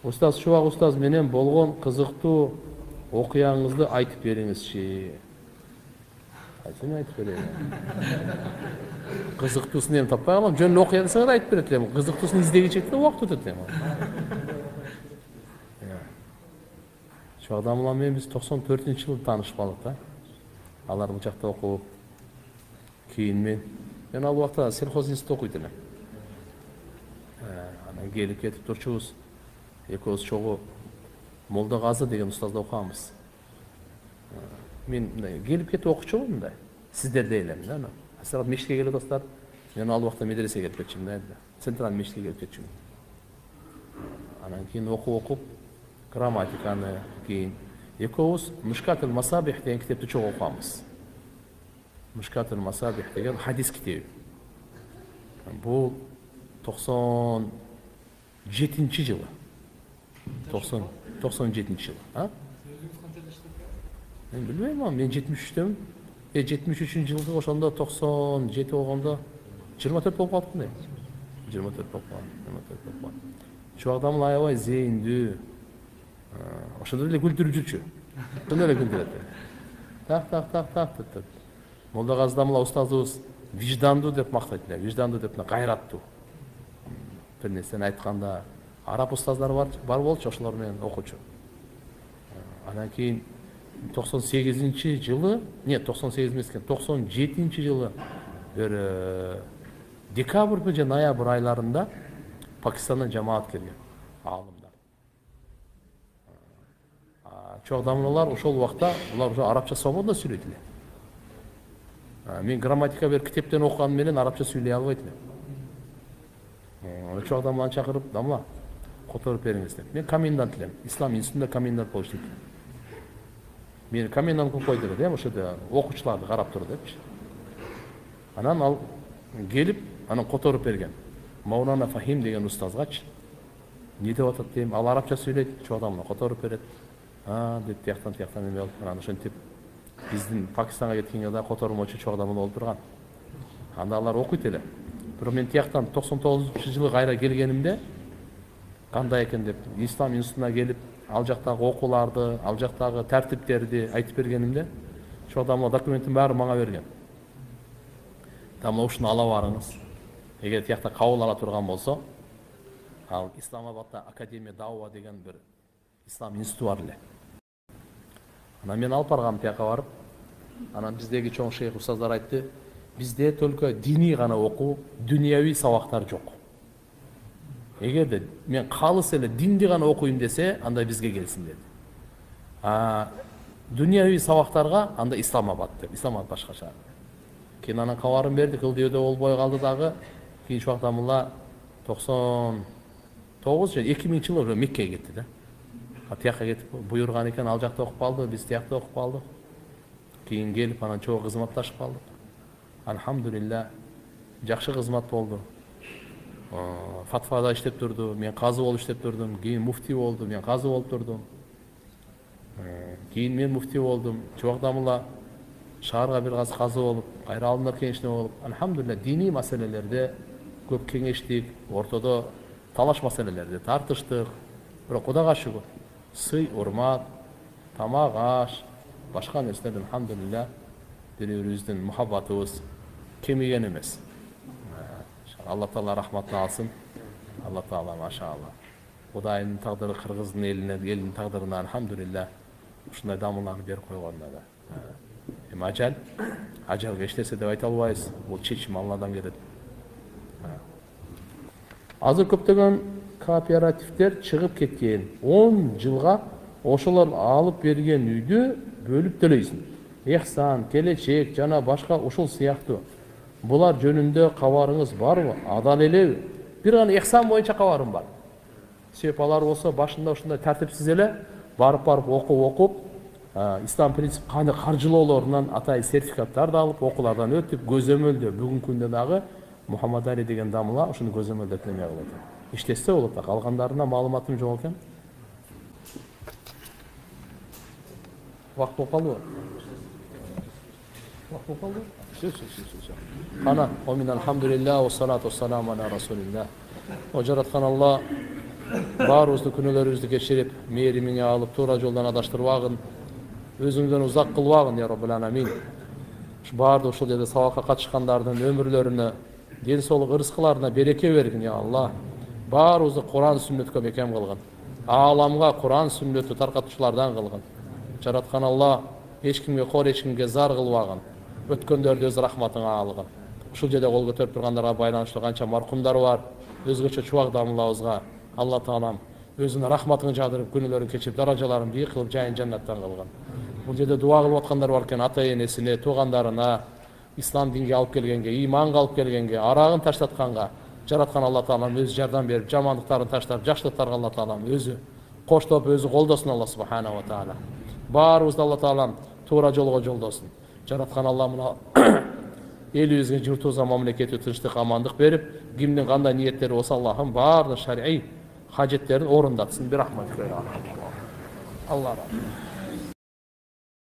Устаз Шубак устаз менен болгон кызыктуу окуяңызды айтып бериңизчи. Айтсаң айтып берейин. Кызыктуусын эми таппай калам. Жөн окуя десең да айтып берет элем. Кызыктуусын издегичекте убакыт өтөт элем. Şu adamla men biz 94-жылы таанышпадык да. Алар бул жакта окуп, кийин мен ал убакта сельхоз институтта окуйт элем. Анан келип кетип турчубуз. Экөөбүз чогуу Молда Газы деген устазда окуганбыз. Мен келип кетип окучумун мындай. Сиздердей элем да. Асырап мешитке келип достар. Мен ал убакта медресеге келип кетчүмүн да. Централдык мешитке келип кетчүмүн. Анан кийин окуп грамматиканы, кийин экөөбүз Мушкатул Масабих деген китепти чогуу окуганбыз. Мушкатул Масабих деген хадис китеби. Бул 97-жылы. 97-жылы. Мен билбейм, мен 73-төмүн. 73-жылы ошондо 97 болгондо 24 болуп калыптын да. 24 болуп калган. Чубак аябай зейиндүү. Ошондо эле күлдүрүп жүрчү. Ошондо эле күлдүрөт. Так. Молда Газдамла устазыбыз виждандуу деп мактайт эле. Виждандуу деп гайраттуу. Бир нерсени айтканда араб устаздар бар болчу, ошолор менен окучу. Анан кийин 98-жылы, нет, 98 эмес экен, 97-жылы бир декабрь же ноябрь айларында Пакистандан жамаат келген аалымдар. Чоң дамлалар ошол убакта булар уже арабча свободно сүйлөйт эле. Мен грамматика бир китептен окуган менен арабча сүйлөй албайт элем. Чоң дамланы чакырып, дамла которуп бериңиз деп. Мен комендант элем. Ислам институтунда комендант болуп иштейт. Мен комендант кылып койду деп, ошода окуучуларды карап тур депчи. Анан ал келип, анан которуп берген. Маулана Фахим деген устазгачы. Не деп атат дейм, ал арабча сүйлөйт, чоң адамга которуп берет. Деп тияктан эме болуп, анан ошентип биздин Пакистанга кеткенге да котормочу чоң адам болуп турган. Анда алар окуйт эле. Бирок мен тияктан 99-жылы кайра келгенимде кандай экен деп Ислам институтуна келип, ал жактагы окууларды, ал жактагы тартиптерди айтып бергенимде, чоң адамга документтин баары мага берген. Тамла ушуну ала барыңыз. Эгер тиякта кабыл ала турган болсо, ал Исламабадда Академия Дауа деген бир ислам институту бар эле. Анан мен алып баргам тияка барып, анан биздеги чоң шейх устаздар айтты, бизде только диний гана окуу, дүнияви сабактар жок. Эгерде мен калыс эле динди гана окуйм десе, анда бизге келсин деди. Дүнияви сабактарга анда Исламабад деп, Исламабад башкача. Кийин анан кабарын бердик, ылдыйда болбой калды дагы. Кийин шуакта мула 99 же 2000-жылы Меккеге кетти да. Тияка кетип буйруган экен, ал жакта окуп калды, биз тиякта окуп калдык. Кийин келип анан чогуу кызматташып калдык. Алхамдулилла, жакшы кызмат болду. Фатвада иштеп турду, мен казы болуп иштеп турдум, кийин муфти болду, мен казы болуп турдум. Кийин мен муфти болдум. Чубакдамыла шаарга бир казы болуп, кайра алымдар кеңешине болуп, алхамдулилла диний маселелерде көп кеңештик, ортодо талаш маселелерде тартыштык. Бирок Кудайга шүгүр, сый, урмат, тамак аш, башка нерселер алхамдулилла бири-бирибиздин мухаббатыбыз кемиген эмес. Алла Таала рахматын алсын. Алла Таала машаалла. Кудайдын тагдыры кыргыздын элинин тагдырына алхамдулилла ушундай дамыларды берип койгонуна да. Эми ажалга эчтесе деп айта албайбыз. Бул чечим Алладан келет. Азыр көптөгөн кооперативдер чыгып кеткен. 10 жылга ошолор алып берген үйдү бөлүп төлөйсүң. Эхсан, келечек жана башка ушул сыяктуу. Булар жөнүндө кабарыңыз барбы? Адал элеби? Бир гана эхсан боюнча кабарым бар. Себеп алар болсо башында ушундай тартипсиз эле барып окуп, ислам принцип кандай каржылоолорунан атай сертификаттарды алып, окуулардан өтүп, көзөмөлдө бүгүнкү күндө дагы Мухаммад Али деген дамыла ушуну көзөмөлдөп эме кылат. Иштесе болот да, калгандарына маалыматым жок экен. Вакыт болуп калдыбы? Вакыт болуп калдыбы? Ана, омин алхамдулилlah, ва салату вассаламу аля расулилlah. О жараткан Алла Баарыбызды күнөөлөрүбүздү кечирип, мээримиңе алып, туура жолдон адаштырбагын, өзүңдөн узак кылбагын я Роббул Аламин. Баардык ушул жерде сабакка катышкандардын өмүрлөрүнө, ден соолук, ырыскыларына береке бергин я Аллах. Баарыбызды Кур'ан сүннөткө бекем кылгын. Ааламга Кур'ан сүннөтү таркатуучулардан кылгын. Жараткан Аллах эч кимге кор, эч кимге зар кылбагын. Өткөндөрдү өз рахматыңа алгын. Ушул жерде кол көтөрүп тургандарга байланыштуу канча маркумдар бар, өзгөчө чубак дамылабызга Алла Таалам өзүнүн рахматын жаадырып, күнөөлөрүн кечирип, даражаларын бийик кылып, жайын жаннаттан кылгын. Бул жерде дуа кылып аткандар бар экен, ата энесине, туугандарына, ислам динге алып келгенге, иманга алып келгенге, арагын таштатканга жараткан Алла Таалам өзү жардам берип, жамандыктарын таштап, жакшылыктарга Алла Таалам өзү коштоп, өзү колдосун Алла субханаху ва таала. Баарыбызды Алла Таалам туура жолго жолдосун. Жараткан Алла мына элибизге, журтубузга, мамлекетке тынчтык, амандык берип, кимдин кандай ниеттери болсо Аллахым баардык шар'ий хажеттерин орундатсын. Bir rahmet. Allah razı olsun.